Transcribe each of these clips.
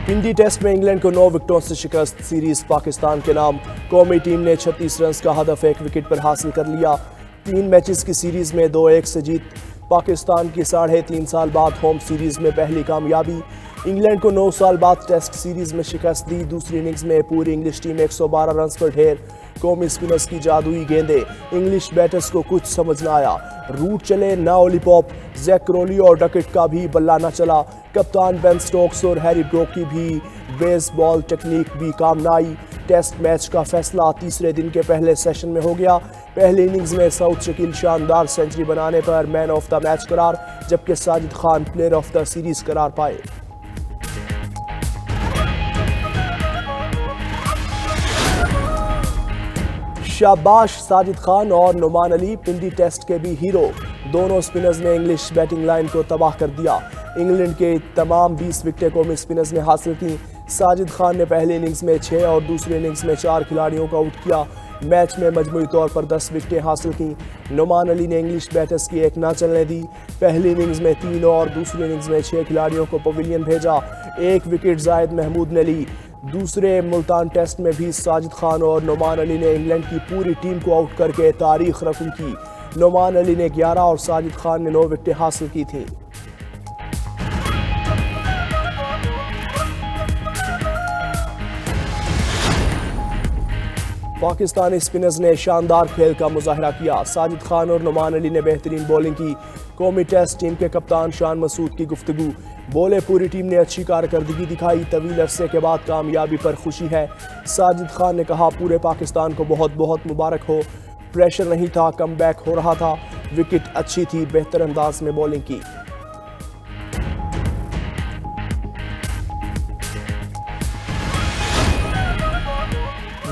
Hindi test میں England کو 9 وکٹوں سے شکست، سیریز پاکستان کے نام۔ قومی ٹیم نے 36 رنز کا ہدف 1 وکٹ پر حاصل کر لیا۔ 3 میچز کی سیریز میں 2-1 سے جیت، پاکستان کی 3.5 سال بعد ہوم سیریز میں پہلی کامیابی۔ انگلینڈ کو 9 سال بعد ٹیسٹ سیریز میں شکست دی، دوسری اننگز میں پوری انگلش ٹیم 112 رنز پر ڈھیر، قومی سپنرز کی جادوئی گیندیں، انگلش بیٹرز کو کچھ سمجھ نہ آیا، روٹ چلے نہ اولی پاپ، زیک کرولی اور ڈکٹ کا بھی بلہ نہ چلا، کپتان بین سٹوکس اور ہیری بروک کی بھی بیس بال ٹیکنیک بھی کام نہ آئی۔ ٹیسٹ میچ کا فیصلہ تیسرے دن کے پہلے سیشن میں ہو گیا، پہلی اننگز میں سعود شکیل شاندار سنچری بنانے پر مین آف دا میچ قرار، جبکہ Sajid Khan player of the series قرار پائے۔ شاباش ساجد خان اور نعمان علی، پنڈی ٹیسٹ کے بھی ہیرو، دونوں سپنرز نے انگلش بیٹنگ لائن کو تباہ کر دیا۔ انگلینڈ کے تمام 20 وکٹیں قومی سپنرز نے حاصل کی۔ ساجد خان نے پہلی اننگز میں 6 اور دوسری اننگز میں 4 کھلاڑیوں کو آؤٹ کیا، میچ میں مجموعی طور پر 10 وکٹیں حاصل کیں۔ نعمان علی نے انگلش بیٹرز کی ایک نہ چلنے دی، پہلی اننگز میں 3 اور دوسری اننگز میں 6 کھلاڑیوں کو پویلین بھیجا، 1 وکٹ زائد محمود نے لی۔ دوسرے ملتان ٹیسٹ میں بھی ساجد خان اور نعمان علی نے انگلینڈ کی پوری ٹیم کو آؤٹ کر کے تاریخ رقم کی، نعمان علی نے 11 اور ساجد خان نے 9 وکٹیں حاصل کی تھیں۔ پاکستانی سپنرز نے شاندار کھیل کا مظاہرہ کیا، ساجد خان اور نعمان علی نے بہترین بولنگ کی۔ قومی ٹیسٹ ٹیم کے کپتان شان مسعود کی گفتگو، بولے پوری ٹیم نے اچھی کارکردگی دکھائی، طویل عرصے کے بعد کامیابی پر خوشی ہے۔ ساجد خان نے کہا پورے پاکستان کو بہت بہت مبارک ہو، پریشر نہیں تھا، کم بیک ہو رہا تھا، وکٹ اچھی تھی، بہتر انداز میں بولنگ کی۔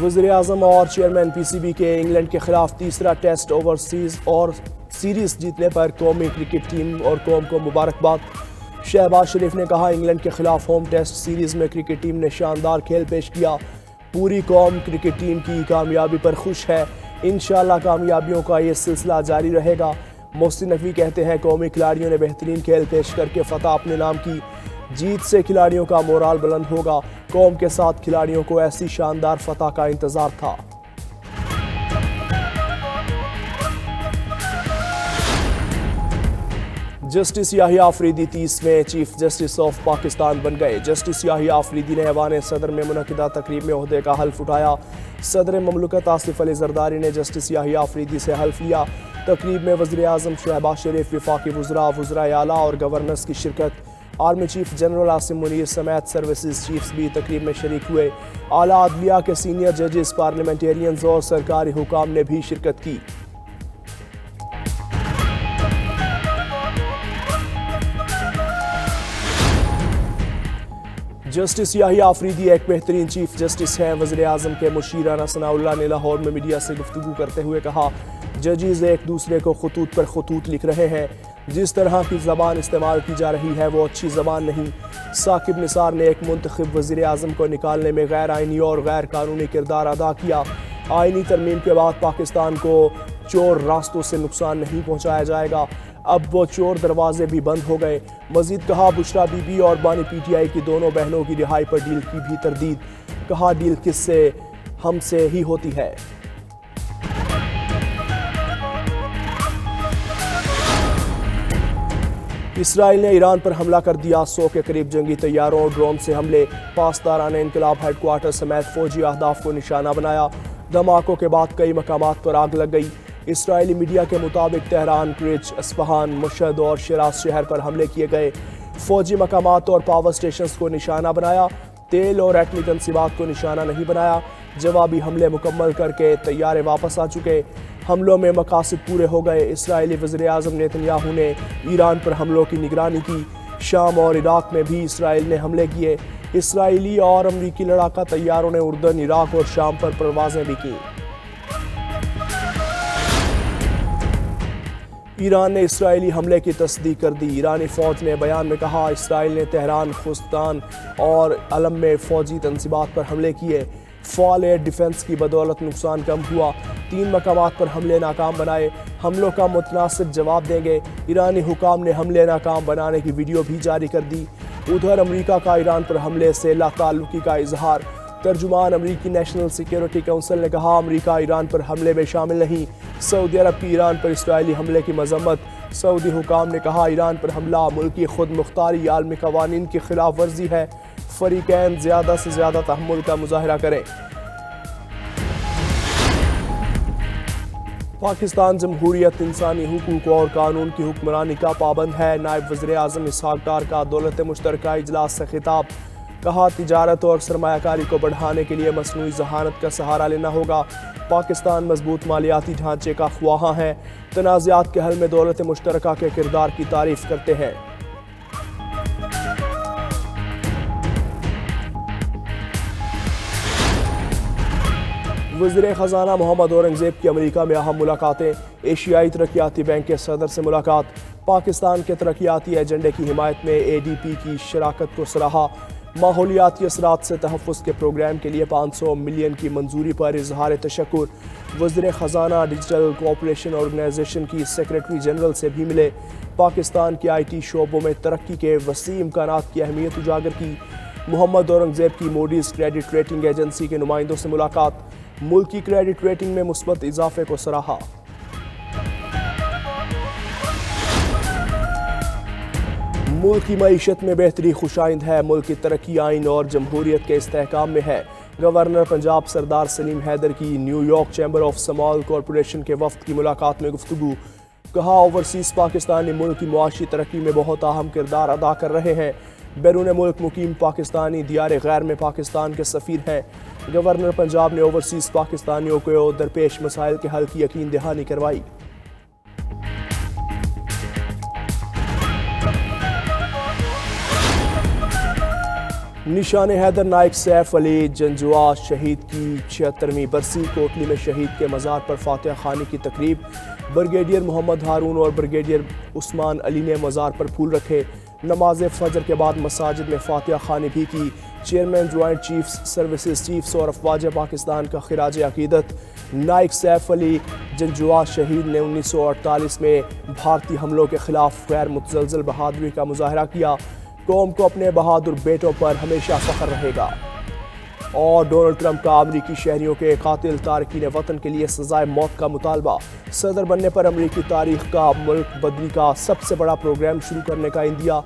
وزیراعظم اور چیئرمین پی سی بی کے انگلینڈ کے خلاف تیسرا ٹیسٹ اوورسیز اور سیریز جیتنے پر قومی کرکٹ ٹیم اور قوم کو مبارکباد۔ شہباز شریف نے کہا انگلینڈ کے خلاف ہوم ٹیسٹ سیریز میں کرکٹ ٹیم نے شاندار کھیل پیش کیا، پوری قوم کرکٹ ٹیم کی کامیابی پر خوش ہے، انشاءاللہ کامیابیوں کا یہ سلسلہ جاری رہے گا۔ محسن نقوی کہتے ہیں قومی کھلاڑیوں نے بہترین کھیل پیش کر کے فتح اپنے نام کی، جیت سے کھلاڑیوں کا مورال بلند ہوگا، قوم کے ساتھ کھلاڑیوں کو ایسی شاندار فتح کا انتظار تھا۔ جسٹس یحییٰ آفریدی 30ویں چیف جسٹس آف پاکستان بن گئے۔ جسٹس یحییٰ آفریدی نے ایوان صدر میں منعقدہ تقریب میں عہدے کا حلف اٹھایا۔ صدر مملکت آصف علی زرداری نے جسٹس یحییٰ آفریدی سے حلف لیا۔ تقریب میں وزیر اعظم شہباز شریف، وفاقی وزراء، وزرائے اعلیٰ اور گورنرز کی شرکت۔ Army chief general Asim Munir سمیت سروسز چیفز بھی تقریب میں شریک ہوئے۔ اعلیٰ عدلیہ کے سینئر ججز، پارلیمنٹیرینز اور سرکاری حکام نے بھی شرکت کی۔ جسٹس یحییٰ آفریدی ایک بہترین چیف جسٹس ہیں، وزیر اعظم کے مشیر رانا ثناء اللہ نے لاہور میں میڈیا سے گفتگو کرتے ہوئے کہا ججز ایک دوسرے کو خطوط پر خطوط لکھ رہے ہیں، جس طرح کی زبان استعمال کی جا رہی ہے وہ اچھی زبان نہیں۔ ثاقب نثار نے ایک منتخب وزیر اعظم کو نکالنے میں غیر آئینی اور غیر قانونی کردار ادا کیا۔ آئینی ترمیم کے بعد پاکستان کو چور راستوں سے نقصان نہیں پہنچایا جائے گا، اب وہ چور دروازے بھی بند ہو گئے۔ مزید کہا بشرا بی بی اور بانی پی ٹی آئی کی دونوں بہنوں کی رہائی پر ڈیل کی بھی تردید، کہا ڈیل کس سے، ہم سے ہی ہوتی ہے۔ اسرائیل نے ایران پر حملہ کر دیا، 100 کے قریب جنگی طیاروں اور ڈرون سے حملے، پاسداران انقلاب ہیڈ کوارٹر سمیت فوجی اہداف کو نشانہ بنایا، دھماکوں کے بعد کئی مقامات پر آگ لگ گئی۔ اسرائیلی میڈیا کے مطابق تہران، کرچ، اصفہان، مشہد اور شیراز شہر پر حملے کیے گئے، فوجی مقامات اور پاور سٹیشنز کو نشانہ بنایا، تیل اور ایٹمی تنصیبات کو نشانہ نہیں بنایا۔ جوابی حملے مکمل کر کے طیارے واپس آ چکے، حملوں میں مقاصد پورے ہو گئے۔ اسرائیلی وزیر اعظم نیتنیاہو نے ایران پر حملوں کی نگرانی کی، شام اور عراق میں بھی اسرائیل نے حملے کیے، اسرائیلی اور امریکی لڑاکا طیاروں نے اردن، عراق اور شام پر پروازیں بھی کیں۔ ایران نے اسرائیلی حملے کی تصدیق کر دی، ایرانی فوج نے بیان میں کہا اسرائیل نے تہران، خوزستان اور علم میں فوجی تنصیبات پر حملے کیے، فعال ایئر ڈیفنس کی بدولت نقصان کم ہوا، 3 مقامات پر حملے ناکام بنائے، حملوں کا متناسب جواب دیں گے۔ ایرانی حکام نے حملے ناکام بنانے کی ویڈیو بھی جاری کر دی۔ ادھر امریکہ کا ایران پر حملے سے لا تعلقی کا اظہار۔ ترجمان امریکی نیشنل سیکیورٹی کونسل نے کہا امریکہ ایران پر حملے میں شامل نہیں۔ سعودی عرب کی ایران پر اسرائیلی حملے کی مذمت۔ سعودی حکام نے کہا ایران پر حملہ ملکی خود مختاری عالمی قوانین کی خلاف ورزی ہے، فریقین زیادہ سے زیادہ تحمل کا مظاہرہ کریں۔ پاکستان جمہوریت انسانی حقوق اور قانون کی حکمرانی کا پابند ہے۔ نائب وزیر اعظم اسحاق ڈار کا دولت مشترکہ اجلاس سے خطاب۔ کہا تجارت اور سرمایہ کاری کو بڑھانے کے لیے مصنوعی ذہانت کا سہارا لینا ہوگا۔ پاکستان مضبوط مالیاتی ڈھانچے کا خواہاں ہے، تنازعات کے حل میں دولت مشترکہ کے کردار کی تعریف کرتے ہیں۔ وزیر خزانہ محمد اورنگزیب کی امریکہ میں اہم ملاقاتیں۔ ایشیائی ترقیاتی بینک کے صدر سے ملاقات۔ پاکستان کے ترقیاتی ایجنڈے کی حمایت میں اے ڈی پی کی شراکت کو سراہا۔ ماحولیاتی اثرات سے تحفظ کے پروگرام کے لیے 500 ملین کی منظوری پر اظہار تشکر۔ وزیر خزانہ ڈیجیٹل کوآپریشن آرگنائزیشن کی سیکریٹری جنرل سے بھی ملے۔ پاکستان کے آئی ٹی شعبوں میں ترقی کے وسیع امکانات کی اہمیت اجاگر کی۔ محمد اورنگزیب کی موڈیز کریڈٹ ریٹنگ ایجنسی کے نمائندوں سے ملاقات۔ ملکی کریڈٹ ریٹنگ میں مثبت اضافے کو سراہا۔ ملک کی معیشت میں بہتری خوشائند ہے، ملک کی ترقی آئین اور جمہوریت کے استحکام میں ہے۔ گورنر پنجاب سردار سلیم حیدر کی new York chamber of small corporation کے وفد کی ملاقات میں گفتگو۔ کہا اوورسیز پاکستانی ملک کی معاشی ترقی میں بہت اہم کردار ادا کر رہے ہیں۔ بیرون ملک مقیم پاکستانی دیار غیر میں پاکستان کے سفیر ہیں۔ گورنر پنجاب نے اوورسیز پاکستانیوں کو درپیش مسائل کے حل کی یقین دہانی کروائی۔ نشان حیدر نائک سیف علی جنجوا شہید کی 76ویں برسی۔ کوٹلی میں شہید کے مزار پر فاتحہ خوانی کی تقریب۔ بریگیڈیئر محمد ہارون اور بریگیڈیئر عثمان علی نے مزار پر پھول رکھے۔ نماز فجر کے بعد مساجد میں فاتحہ خوانی بھی کی۔ Chairman joint chiefs services chief اور افواج پاکستان کا خراج عقیدت۔ نائک سیف علی جنجوا شہید نے 1948 میں بھارتی حملوں کے خلاف غیر متزلزل بہادری کا مظاہرہ کیا۔ قوم کو اپنے بہادر بیٹوں پر ہمیشہ فخر رہے گا۔ اور ڈونلڈ ٹرمپ کا امریکی شہریوں کے قاتل تارکین وطن کے لیے سزائے موت کا مطالبہ۔ صدر بننے پر امریکی تاریخ کا ملک بدری کا سب سے بڑا پروگرام شروع کرنے کا عندیہ۔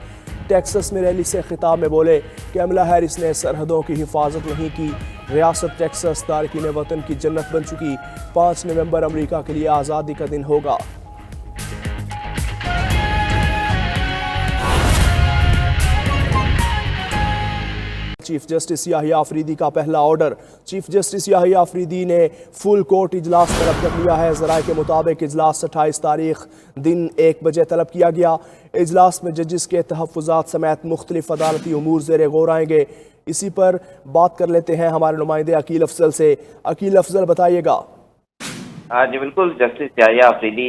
ٹیکسس میں ریلی سے خطاب میں بولے کیملا ہیرس نے سرحدوں کی حفاظت نہیں کی، ریاست ٹیکسس تارکین وطن کی جنت بن چکی۔ 5 نومبر امریکہ کے لیے آزادی کا دن ہوگا۔ چیف جسٹس یحییٰ آفریدی کا پہلا order. Chief justice Yahya Afridi نے فل کورٹ اجلاس طلب کر لیا ہے۔ ذرائع کے مطابق اجلاس 28 تاریخ دن 1 بجے طلب کیا گیا۔ اجلاس میں ججز کے تحفظات سمیت مختلف عدالتی امور زیر غور آئیں گے۔ اسی پر بات کر لیتے ہیں ہمارے نمائندے عقیل افضل سے۔ عقیل افضل بتائیے گا۔ جی بالکل، جسٹس یحییٰ آفریدی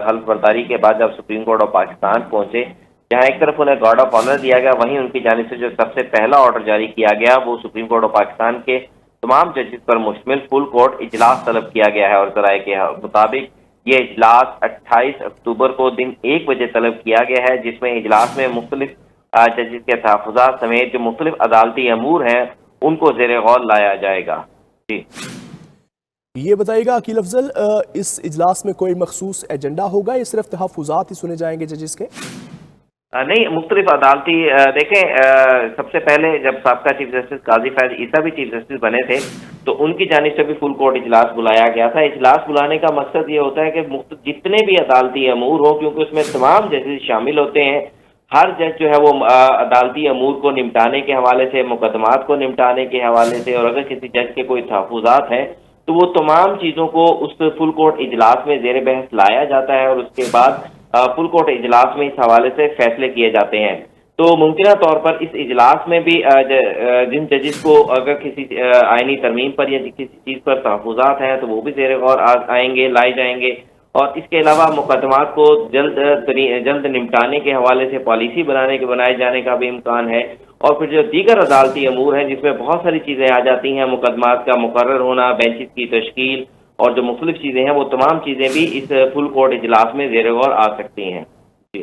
حلف برداری کے بعد جب سپریم کورٹ آف پاکستان پہنچے، جہاں ایک طرف انہیں گارڈ آف آنر دیا گیا، وہیں ان کی جانب سے جو سب سے پہلا آرڈر جاری کیا گیا وہ سپریم کورٹ آف پاکستان کے تمام ججز پر مشتمل فل کورٹ اجلاس طلب کیا گیا ہے۔ اور ذرائع کے مطابق یہ اجلاس 28 اکتوبر کو دن 1 بجے طلب کیا گیا ہے، جس میں اجلاس میں مختلف ججز کے تحفظات سمیت جو مختلف عدالتی امور ہیں ان کو زیر غور لایا جائے گا۔ جی یہ بتائیے گا عقیل افضل، اس اجلاس میں کوئی مخصوص ایجنڈا ہوگا یا صرف تحفظات ہی سنے جائیں گے ججز کے؟ نہیں، مختلف عدالتی دیکھیں، سب سے پہلے جب سابقہ چیف جسٹس قاضی فیض عیسیٰ بھی چیف جسٹس بنے تھے تو ان کی جانب سے بھی فل کورٹ اجلاس بلایا گیا تھا۔ اجلاس بلانے کا مقصد یہ ہوتا ہے کہ جتنے بھی عدالتی امور ہوں، کیونکہ اس میں تمام ججز شامل ہوتے ہیں، ہر جج جو ہے وہ عدالتی امور کو نمٹانے کے حوالے سے، مقدمات کو نمٹانے کے حوالے سے، اور اگر کسی جج کے کوئی تحفظات ہیں تو وہ تمام چیزوں کو اس فل کورٹ اجلاس میں زیر بحث لایا جاتا ہے، اور اس کے بعد فل کورٹ اجلاس میں اس حوالے سے فیصلے کیے جاتے ہیں۔ تو ممکنہ طور پر اس اجلاس میں بھی جن ججز کو اگر کسی آئینی ترمیم پر یا کسی چیز پر تحفظات ہیں تو وہ بھی زیر غور آئیں گے، لائے جائیں گے، اور اس کے علاوہ مقدمات کو جلد نمٹانے کے حوالے سے پالیسی بنائے جانے کا بھی امکان ہے۔ اور پھر جو دیگر عدالتی امور ہیں جس میں بہت ساری چیزیں آ جاتی ہیں، مقدمات کا مقرر ہونا، بینچز کی تشکیل اور جو مختلف چیزیں ہیں، وہ تمام چیزیں بھی اس فل کورٹ اجلاس میں زیر غور آ سکتی ہیں۔ جی